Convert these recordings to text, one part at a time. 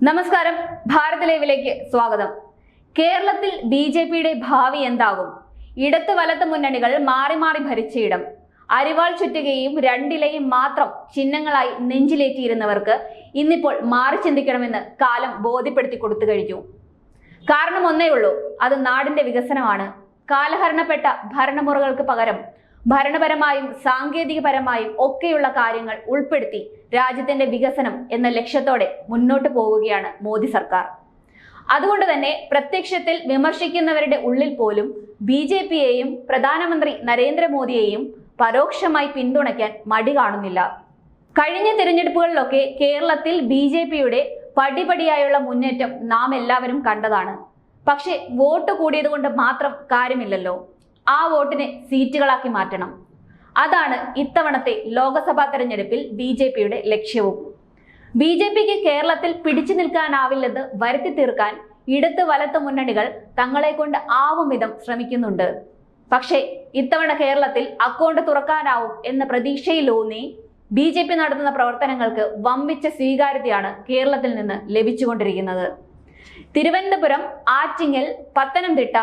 നമസ്കാരം, ഭാരത് ലൈവിലേക്ക് സ്വാഗതം. കേരളത്തിൽ ബി.ജെ.പിയുടെ ഭാവി എന്താകും? ഇടത്ത് വലത്ത് മുന്നണികൾ മാറി മാറി ഭരിച്ചയിടം. അരിവാൾ ചുറ്റുകയും രണ്ടിലയും മാത്രം ചിഹ്നങ്ങളായി നെഞ്ചിലേറ്റിയിരുന്നവർക്ക് ഇന്നിപ്പോൾ മാറി ചിന്തിക്കണമെന്ന് കാലം ബോധ്യപ്പെടുത്തി കൊടുത്തു കഴിഞ്ഞു. കാരണം ഒന്നേ ഉള്ളൂ, അത് നാടിന്റെ വികസനമാണ്. കാലഹരണപ്പെട്ട ഭരണമുറകൾക്ക് പകരം ഭരണപരമായും സാങ്കേതികപരമായും ഒക്കെയുള്ള കാര്യങ്ങൾ ഉൾപ്പെടുത്തി രാജ്യത്തിന്റെ വികസനം എന്ന ലക്ഷ്യത്തോടെ മുന്നോട്ട് പോവുകയാണ് മോദി സർക്കാർ. അതുകൊണ്ട് തന്നെ പ്രത്യക്ഷത്തിൽ വിമർശിക്കുന്നവരുടെ ഉള്ളിൽ പോലും ബി.ജെ.പിയെയും പ്രധാനമന്ത്രി നരേന്ദ്രമോദിയെയും പരോക്ഷമായി പിന്തുണയ്ക്കാൻ മടി കാണുന്നില്ല. കഴിഞ്ഞ തിരഞ്ഞെടുപ്പുകളിലൊക്കെ കേരളത്തിൽ ബി.ജെ.പിയുടെ പടിപടിയായുള്ള മുന്നേറ്റം നാം എല്ലാവരും കണ്ടതാണ്. പക്ഷെ വോട്ട് കൂടിയത് കൊണ്ട് മാത്രം കാര്യമില്ലല്ലോ. ആ വോട്ടിനെ സീറ്റുകളാക്കി മാറ്റണം. അതാണ് ഇത്തവണത്തെ ലോക്സഭാ തെരഞ്ഞെടുപ്പിൽ ബി.ജെ.പിയുടെ ലക്ഷ്യവും. ബി.ജെ.പിക്ക് കേരളത്തിൽ പിടിച്ചു നിൽക്കാനാവില്ലെന്ന് വരുത്തി തീർക്കാൻ ഇടത്ത് വലത്ത് മുന്നണികൾ തങ്ങളെ കൊണ്ട് ആവും വിധം ശ്രമിക്കുന്നുണ്ട്. പക്ഷേ ഇത്തവണ കേരളത്തിൽ അക്കൗണ്ട് തുറക്കാനാവും എന്ന പ്രതീക്ഷയിലൂന്നി ബി.ജെ.പി നടത്തുന്ന പ്രവർത്തനങ്ങൾക്ക് വമ്പിച്ച സ്വീകാര്യതയാണ് കേരളത്തിൽ നിന്ന് ലഭിച്ചുകൊണ്ടിരിക്കുന്നത്. തിരുവനന്തപുരം, ആറ്റിങ്ങൽ, പത്തനംതിട്ട,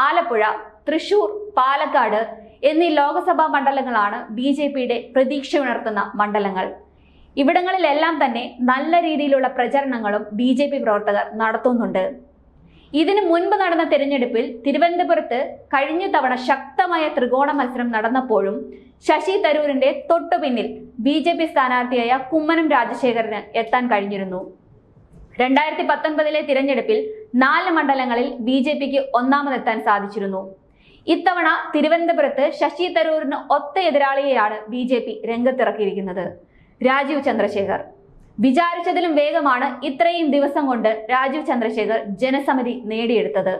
ആലപ്പുഴ, തൃശൂർ, പാലക്കാട് എന്നീ ലോക്സഭാ മണ്ഡലങ്ങളാണ് ബി.ജെ.പിയുടെ പ്രതീക്ഷ ഉണർത്തുന്ന മണ്ഡലങ്ങൾ. ഇവിടങ്ങളിലെല്ലാം തന്നെ നല്ല രീതിയിലുള്ള പ്രചരണങ്ങളും ബി.ജെ.പി പ്രവർത്തകർ നടത്തുന്നുണ്ട്. ഇതിനു മുൻപ് നടന്ന തിരഞ്ഞെടുപ്പിൽ തിരുവനന്തപുരത്ത് കഴിഞ്ഞ തവണ ശക്തമായ ത്രികോണ മത്സരം നടന്നപ്പോഴും ശശി തരൂരിന്റെ തൊട്ടു പിന്നിൽ ബി.ജെ.പി സ്ഥാനാർത്ഥിയായ കുമ്മനം രാജശേഖരന് എത്താൻ കഴിഞ്ഞിരുന്നു. 2019 തിരഞ്ഞെടുപ്പിൽ 4 മണ്ഡലങ്ങളിൽ ബി.ജെ.പിക്ക് ഒന്നാമതെത്താൻ സാധിച്ചിരുന്നു. ഇത്തവണ തിരുവനന്തപുരത്ത് ശശി തരൂരിന് ഒത്ത എതിരാളിയെയാണ് ബി.ജെ.പി രംഗത്തിറക്കിയിരിക്കുന്നത്, രാജീവ് ചന്ദ്രശേഖർ. വിചാരിച്ചതിലും വേഗമാണ് ഇത്രയും ദിവസം കൊണ്ട് രാജീവ് ചന്ദ്രശേഖർ ജനസമിതി നേടിയെടുത്തത്.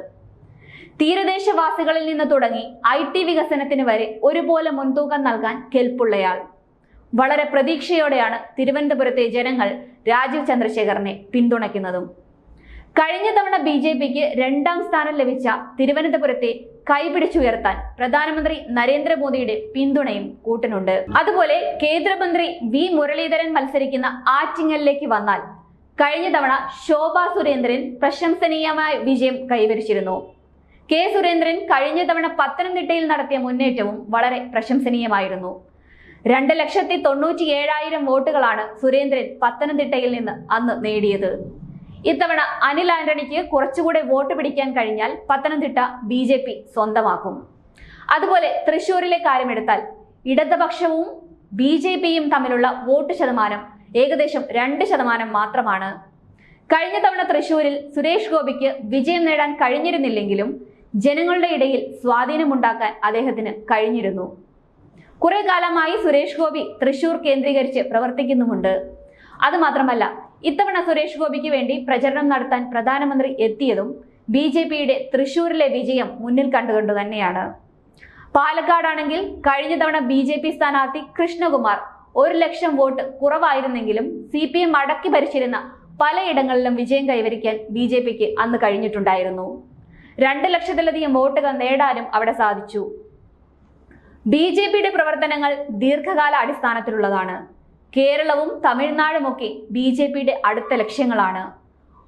തീരദേശവാസികളിൽ നിന്ന് തുടങ്ങി IT വികസനത്തിന് വരെ ഒരുപോലെ മുൻതൂക്കം നൽകാൻ കെൽപ്പുള്ളയാൾ. വളരെ പ്രതീക്ഷയോടെയാണ് തിരുവനന്തപുരത്തെ ജനങ്ങൾ രാജീവ് ചന്ദ്രശേഖറിനെ പിന്തുണയ്ക്കുന്നതും. കഴിഞ്ഞ തവണ ബി.ജെ.പിക്ക് 2ാം സ്ഥാനം ലഭിച്ച തിരുവനന്തപുരത്തെ കൈപിടിച്ചുയർത്താൻ പ്രധാനമന്ത്രി നരേന്ദ്രമോദിയുടെ പിന്തുണയും കൂട്ടിനുണ്ട്. അതുപോലെ കേന്ദ്രമന്ത്രി വി മുരളീധരൻ മത്സരിക്കുന്ന ആറ്റിങ്ങലിലേക്ക് വന്നാൽ കഴിഞ്ഞ തവണ ശോഭാ സുരേന്ദ്രൻ പ്രശംസനീയമായ വിജയം കൈവരിച്ചിരുന്നു. കെ സുരേന്ദ്രൻ കഴിഞ്ഞ തവണ പത്തനംതിട്ടയിൽ നടത്തിയ മുന്നേറ്റവും വളരെ പ്രശംസനീയമായിരുന്നു. 2,97,000 വോട്ടുകളാണ് സുരേന്ദ്രൻ പത്തനംതിട്ടയിൽ നിന്ന് അന്ന് നേടിയത്. ഇത്തവണ അനിൽ ആന്റണിക്ക് കുറച്ചുകൂടെ വോട്ട് പിടിക്കാൻ കഴിഞ്ഞാൽ പത്തനംതിട്ട ബി.ജെ.പി സ്വന്തമാക്കും. അതുപോലെ തൃശൂരിലെ കാര്യമെടുത്താൽ ഇടതുപക്ഷവും ബി.ജെ.പിയും തമ്മിലുള്ള വോട്ട് ശതമാനം ഏകദേശം 2% മാത്രമാണ്. കഴിഞ്ഞ തവണ തൃശൂരിൽ സുരേഷ് ഗോപിക്ക് വിജയം നേടാൻ കഴിഞ്ഞിരുന്നില്ലെങ്കിലും ജനങ്ങളുടെ ഇടയിൽ സ്വാധീനമുണ്ടാക്കാൻ അദ്ദേഹത്തിന് കഴിഞ്ഞിരുന്നു. കുറെ കാലമായി സുരേഷ് ഗോപി തൃശൂർ കേന്ദ്രീകരിച്ച് പ്രവർത്തിക്കുന്നുമുണ്ട്. അതുമാത്രമല്ല, ഇത്തവണ സുരേഷ് ഗോപിക്ക് വേണ്ടി പ്രചരണം നടത്താൻ പ്രധാനമന്ത്രി എത്തിയതും ബി.ജെ.പിയുടെ തൃശൂരിലെ വിജയം മുന്നിൽ കണ്ടുകൊണ്ട് തന്നെയാണ്. പാലക്കാടാണെങ്കിൽ കഴിഞ്ഞ തവണ ബി.ജെ.പി സ്ഥാനാർത്ഥി കൃഷ്ണകുമാർ 1,00,000 വോട്ട് കുറവായിരുന്നെങ്കിലും CPM അടക്കി ഭരിച്ചിരുന്ന പലയിടങ്ങളിലും വിജയം കൈവരിക്കാൻ ബി.ജെ.പിക്ക് അന്ന് കഴിഞ്ഞിട്ടുണ്ടായിരുന്നു. 2 ലക്ഷത്തിലധികം വോട്ടുകൾ നേടാനും അവിടെ സാധിച്ചു. ബി.ജെ.പിയുടെ പ്രവർത്തനങ്ങൾ ദീർഘകാല അടിസ്ഥാനത്തിലുള്ളതാണ്. കേരളവും തമിഴ്നാടുമൊക്കെ ബി.ജെ.പിയുടെ അടുത്ത ലക്ഷ്യങ്ങളാണ്.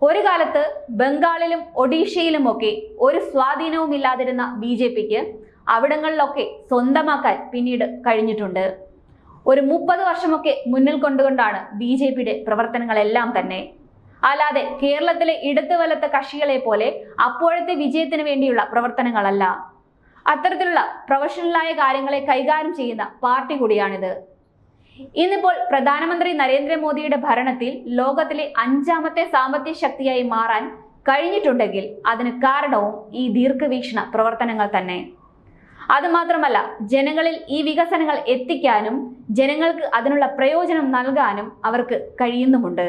ഒരു കാലത്ത് ബംഗാളിലും ഒഡീഷയിലുമൊക്കെ ഒരു സ്വാധീനവും ഇല്ലാതിരുന്ന ബി.ജെ.പിക്ക് അവിടങ്ങളിലൊക്കെ സ്വന്തമാക്കാൻ പിന്നീട് കഴിഞ്ഞിട്ടുണ്ട്. ഒരു 30 വർഷമൊക്കെ മുന്നിൽ കൊണ്ടുകൊണ്ടാണ് ബി.ജെ.പിയുടെ പ്രവർത്തനങ്ങളെല്ലാം തന്നെ. അല്ലാതെ കേരളത്തിലെ ഇടത്ത് വലത്ത് കക്ഷികളെ പോലെ അപ്പോഴത്തെ വിജയത്തിന് വേണ്ടിയുള്ള പ്രവർത്തനങ്ങളല്ല. അത്തരത്തിലുള്ള പ്രൊഫഷണലായ കാര്യങ്ങളെ കൈകാര്യം ചെയ്യുന്ന പാർട്ടി കൂടിയാണിത്. ഇന്നിപ്പോൾ പ്രധാനമന്ത്രി നരേന്ദ്രമോദിയുടെ ഭരണത്തിൽ ലോകത്തിലെ 5ാമത്തെ സാമ്പത്തിക ശക്തിയായി മാറാൻ കഴിഞ്ഞിട്ടുണ്ടെങ്കിൽ അതിന് കാരണവും ഈ ദീർഘവീക്ഷണ പ്രവർത്തനങ്ങൾ തന്നെ. അതുമാത്രമല്ല, ജനങ്ങളിൽ ഈ വികസനങ്ങൾ എത്തിക്കാനും ജനങ്ങൾക്ക് അതിനുള്ള പ്രയോജനം നൽകാനും അവർക്ക് കഴിയുന്നുമുണ്ട്.